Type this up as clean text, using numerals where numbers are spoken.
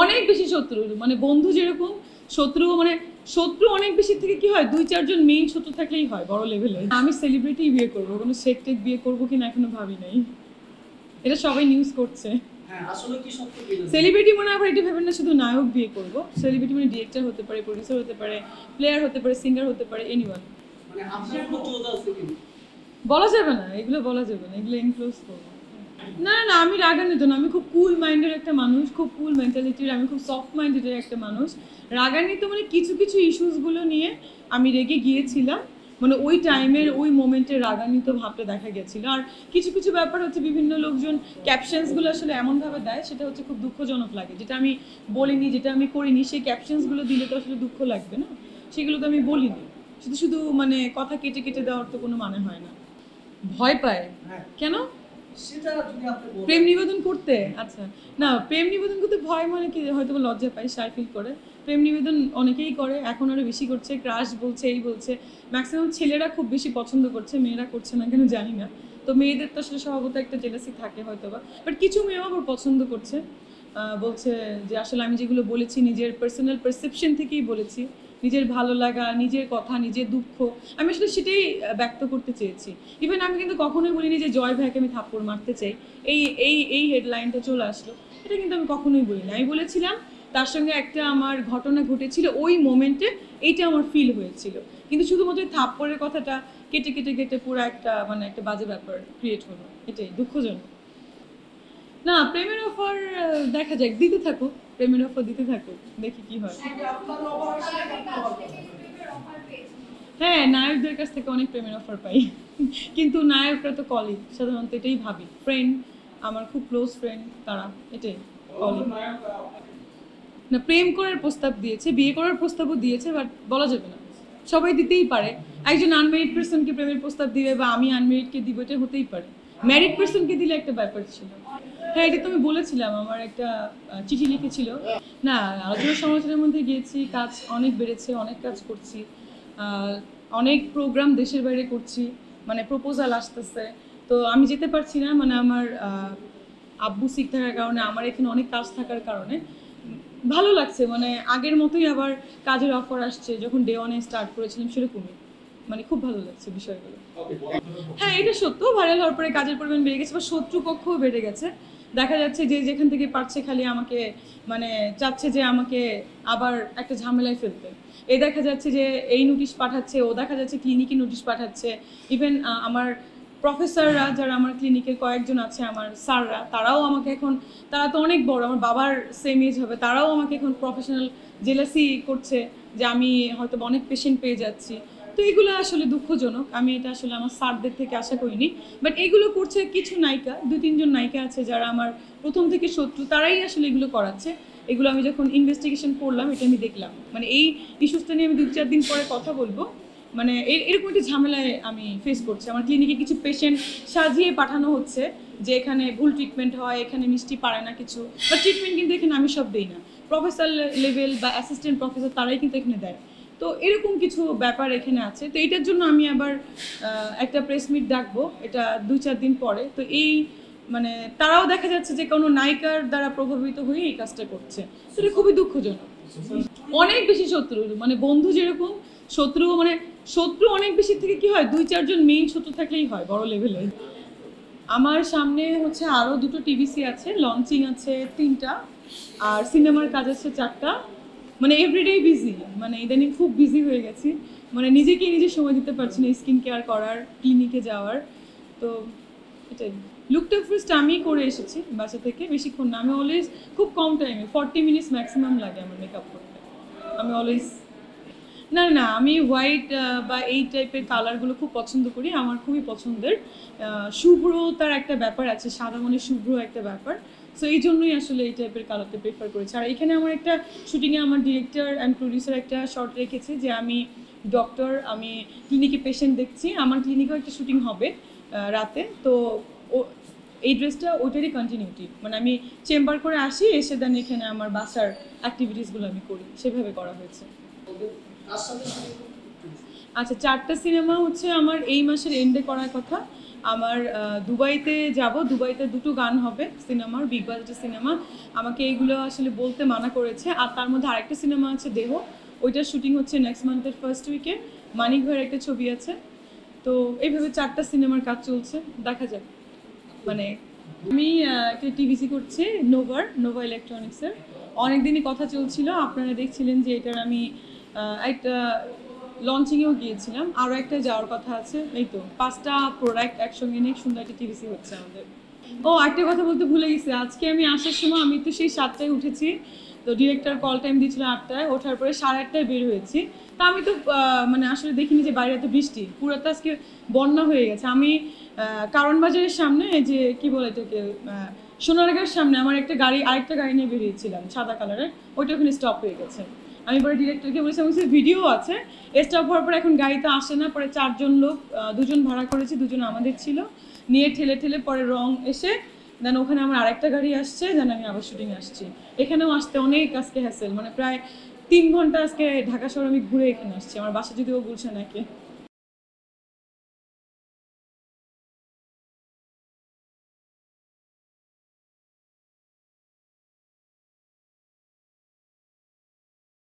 অনেক বেশি শত্রু, মানে বন্ধু যেরকম শত্রু, মানে শত্রু অনেক বেশি থেকে কি হয়, 2-4 জন মেইন শত্রু থাকলেই হয় বড় লেভেলে। আমি সেলিব্রিটি বিয়ে করবো, কোনো সেক্টেক বিয়ে করবো কিনা এখনো ভাবি নাই, এটা সবাই নিউজ করছে। সেলিব্রিটি মানে আবার এটা ভেবেন না শুধু নায়ক বিয়ে করবো, সেলিব্রিটি মানে ডিরেক্টর হতে পারে, প্রডিউসার হতে পারে, প্লেয়ার হতে পারে, সিঙ্গার হতে পারে, এনিওয়ান। বলা যাবে না এগুলো, বলা যাবে না এগুলো, ইনক্লোজ করবো না। না আমি রাগান্বিত না, আমি খুব কুল মাইন্ডের একটা মানুষ, খুব কুল মেন্টালিটির, আমি খুব সফট মাইন্ডের একটা মানুষ। রাগান্বিত মানে কিছু কিছু ইস্যুসগুলো নিয়ে আমি রেগে গিয়েছিলাম, মানে ওই টাইমের ওই মোমেন্টে রাগান্বিত ভাবটা দেখা গেছিলো। আর কিছু কিছু ব্যাপার হচ্ছে বিভিন্ন লোকজন ক্যাপশনসগুলো আসলে এমনভাবে দেয়, সেটা হচ্ছে খুব দুঃখজনক লাগে, যেটা আমি বলিনি, যেটা আমি করিনি, সেই ক্যাপশনসগুলো দিলে তো আসলে দুঃখ লাগবে না, সেগুলো তো আমি বলিনি। শুধু শুধু মানে কথা কেটে কেটে দেওয়ার তো কোনো মানে হয় না। ভয় পায় কেন? প্রেম নিবেদন করতে? আচ্ছা, না প্রেম নিবেদন করতে ভয় মানে কি, হয়তো লজ্জা পায়, শাই ফিল করে। প্রেম নিবেদন অনেকেই করে, এখন আরো বেশি করছে, ক্রাশ বলছে, এই বলছে। ম্যাক্সিমাম ছেলেরা খুব বেশি পছন্দ করছে, মেয়েরা করছে না কেন জানি না। তো মেয়েদের তো আসলে স্বভাবত একটা জেলাসি থাকে হয়তো বা, বাট কিছু মেয়েও আবার পছন্দ করছে, বলছে যে আসলে আমি যেগুলো বলেছি নিজের পার্সোনাল পারসেপশন থেকেই বলেছি, নিজের ভালো লাগা, নিজের কথা, নিজের দুঃখ, আমি আসলে সেটাই ব্যক্ত করতে চেয়েছি। ইভেন আমি কিন্তু কখনোই বলিনি যে জয় ভাইকে আমি থাপ্পড় মারতে চাই, এই এই এই হেডলাইনটা চলে আসলো, এটা কিন্তু আমি কখনোই বলিনি। আমি বলেছিলাম তার সঙ্গে একটা আমার ঘটনা ঘটেছিল ওই মোমেন্টে, এইটা আমার ফিল হয়েছিল, কিন্তু শুধুমাত্র থাপ্পড়ের কথাটা কেটে কেটে কেটে পুরো একটা মানে একটা বাজে ব্যাপার ক্রিয়েট হলো, এটাই দুঃখজনক। না প্রেমের অফার দেখা যাক, দিতে থাকো, প্রেমের অফার দিতে থাকো, দেখি কি হয়। হ্যাঁ, নায়কদের কাছ থেকে অনেক প্রেমের অফার পাই, কিন্তু নায়করা তো কলিগ, সাধারণত এটাই ভাবি, ফ্রেন্ড, আমার খুব ক্লোজ ফ্রেন্ড তারা, এটাই কলিগ। না প্রেম করার প্রস্তাব দিয়েছে, বিয়ে করার প্রস্তাবও দিয়েছে, বাট বলা যাবে না, সবাই দিতেই পারে। একজন আনমেরিড পার্সনকে প্রেমের প্রস্তাব দিবে বা আমি আনমেরিডকে দিব, এটা হতেই পারে। ম্যারিড পার্সনকে দিলে একটা ব্যাপার ছিল। হ্যাঁ, এটা তো আমি বলেছিলাম, আমার একটা চিঠি লিখেছিল। না আলোচনা সমালোচনার মধ্যে গিয়েছি, কাজ অনেক বেড়েছে, অনেক কাজ করছি, অনেক প্রোগ্রাম দেশের বাইরে করছি, মানে প্রপোজাল আসতেছে, তো আমি যেতে পারছি না, মানে আমার আব্বু সিক থাকার কারণে, আমার এখানে অনেক কাজ থাকার কারণে ভালো লাগছে, মানে আগের মতোই আবার কাজের অফার আসছে, যখন ডে ওয়ানে স্টার্ট করেছিলাম সেরকমই, মানে খুব ভালো লাগছে বিষয়গুলো। হ্যাঁ এটা সত্য, ভাইরাল হওয়ার পরে কাজের পরিমাণ বেড়ে গেছে, বা শত্রুপক্ষও বেড়ে গেছে। দেখা যাচ্ছে যে যেখান থেকে পারছে খালি আমাকে মানে চাচ্ছে যে আমাকে আবার একটা ঝামেলায় ফেলতে। এই দেখা যাচ্ছে যে এই নোটিশ পাঠাচ্ছে, ও দেখা যাচ্ছে ক্লিনিকে নোটিশ পাঠাচ্ছে। ইভেন আমার প্রফেসররা যারা আমার ক্লিনিকের কয়েকজন আছে, আমার স্যাররা, তারাও আমাকে এখন, তারা তো অনেক বড়, আমার বাবার সেম এজ হবে, তারাও আমাকে এখন প্রফেশনাল জেলাসি করছে যে আমি হয়তো অনেক পেশেন্ট পেয়ে যাচ্ছি। তো এগুলো আসলে দুঃখজনক, আমি এটা আসলে আমার স্যারদের থেকে আশা করিনি, বাট এগুলো করছে কিছু নায়িকা, 2-3 জন নায়িকা আছে যারা আমার প্রথম থেকে শত্রু, তারাই আসলে এগুলো করাচ্ছে। এগুলো আমি যখন ইনভেস্টিগেশন করলাম, এটা আমি দেখলাম, মানে এই ইস্যুসটা নিয়ে আমি 2-4 দিন পরে কথা বলবো। মানে এরকম একটা ঝামেলায় আমি ফেস করছি, আমার ক্লিনিকে কিছু পেশেন্ট সাজিয়ে পাঠানো হচ্ছে যে এখানে ভুল ট্রিটমেন্ট হয়, এখানে মিষ্টি পারে না কিছু, বা ট্রিটমেন্ট কিন্তু এখানে আমি সব দিই না, প্রফেসর লেভেল বা অ্যাসিস্ট্যান্ট প্রফেসর তারাই কিন্তু এখানে দেয়। তো এরকম কিছু ব্যাপার এখানে আছে, তো এটার জন্য আমি আবার একটা প্রেস মিট ডাকবো, এটা 2-4 দিন পরে। তো এই মানে তারাও দেখা যাচ্ছে যে কোনো নায়িকার দ্বারা প্রভাবিত হয়ে এই কাজটা করছে, সেটা খুবই দুঃখজনক। অনেক বেশি শত্রু, মানে বন্ধু যেরকম শত্রু, মানে শত্রু অনেক বেশি থেকে কি হয়, 2-4 জন মেইন শত্রু থাকলেই হয় বড় লেভেলে। আমার সামনে হচ্ছে আরও 2টো টিভিসি আছে, লঞ্চিং আছে 3টা, আর সিনেমার কাজ আছে 4টা, মানে এভরিডে বিজি, মানে ইদানিং খুব বিজি হয়ে গেছি, মানে নিজেকে নিজে সময় দিতে পারছি না স্কিন কেয়ার করার, ক্লিনিকে যাওয়ার। তো এটাই, লুকটা ফার্স্ট আমি করে এসেছি বাসা থেকে, বেশিক্ষণ না, আমি অলওয়েজ খুব কম টাইমে 40 মিনিটস ম্যাক্সিমাম লাগে আমার মেকআপ করতে, আমি অলওয়েজ। না না আমি হোয়াইট বা এই টাইপের কালারগুলো খুব পছন্দ করি, আমার খুবই পছন্দের। শুভ্রতার একটা ব্যাপার আছে, সাদা মানে শুভ্র একটা ব্যাপার, সো এই জন্যই আসলে এই টাইপের কালারটা প্রেফার করেছি। আর এখানে আমার একটা শুটিংয়ে আমার ডিরেক্টর অ্যান্ড প্রডিউসার একটা শর্ট রেখেছে যে আমি ডক্টর, আমি ক্লিনিকে পেশেন্ট দেখছি, আমার ক্লিনিকেও একটা শুটিং হবে রাতে, তো ও এই ড্রেসটা ওইটারই কন্টিনিউটি, মানে আমি চেম্বার করে আসি, এসে দেন এখানে আমার বাসার অ্যাক্টিভিটিসগুলো আমি করি, সেভাবে করা হয়েছে। আচ্ছা 4টা সিনেমা হচ্ছে আমার এই মাসের এন্ডে করার কথা, আমার দুবাইতে যাব, দুবাইতে 2টো গান হবে সিনেমার, বিগ বাজেটের সিনেমা। আমাকে এইগুলো আসলে বলতে মানা করেছে। আর তার মধ্যে আরেকটা সিনেমা আছে দেহ, ওইটার শুটিং হচ্ছে নেক্সট মান্থের ফার্স্ট উইকে। মানিক ভাইয়ের একটা ছবি আছে। তো এইভাবে 4টা সিনেমার কাজ চলছে, দেখা যাক। মানে আমি একটা টিভিসি করছি নোভা ইলেকট্রনিক্সের। অনেকদিনই কথা চলছিল, আপনারা দেখছিলেন যে এটার আমি একটা লঞ্চিংয়েও গিয়েছিলাম, আরও একটা যাওয়ার কথা আছে। এই তো 5টা প্রোডাক্ট একসঙ্গে নিয়ে সুন্দর একটা টিভিসি হচ্ছে আমাদের। ও একটা কথা বলতে ভুলে গেছি, আজকে আমি আসার সময় আমি তো সেই 7টায় উঠেছি, তো ডিরেক্টর কল টাইম দিয়েছিল 8টায়, ওঠার পরে 8:30টায় বের হয়েছি। তা আমি তো মানে আসলে দেখিনি যে বাইরে এত বৃষ্টি, পুরাটা আজকে বন্যা হয়ে গেছে। আমি কারণ বাজারের সামনে যে কি বলে এটাকে সোনারগাঁর সামনে আমার আরেকটা গাড়ি নিয়ে বেরিয়েছিলাম সাদা কালারের, ওইটা ওখানে স্টপ হয়ে গেছে। আমি পরে ডিরেক্টরকে বলেছি, আমার ভিডিও আছে, স্টপ হওয়ার পর এখন গাড়িতে আসে না, পরে 4জন লোক, 2জন ভাড়া করেছি, 2জন আমাদের ছিল, নিয়ে ঠেলে ঠেলে পরে রং এসে দেন ওখানে আমার আরেকটা গাড়ি আসছে, দেন আমি আবার শুটিংয়ে আসছি। এখানেও আসতে অনেক আজকে হ্যাসেল, মানে প্রায় 3 ঘন্টা আজকে ঢাকা শহর আমি ঘুরে এখানে আসছি। আমার বাসা যদিও বলছে নাকি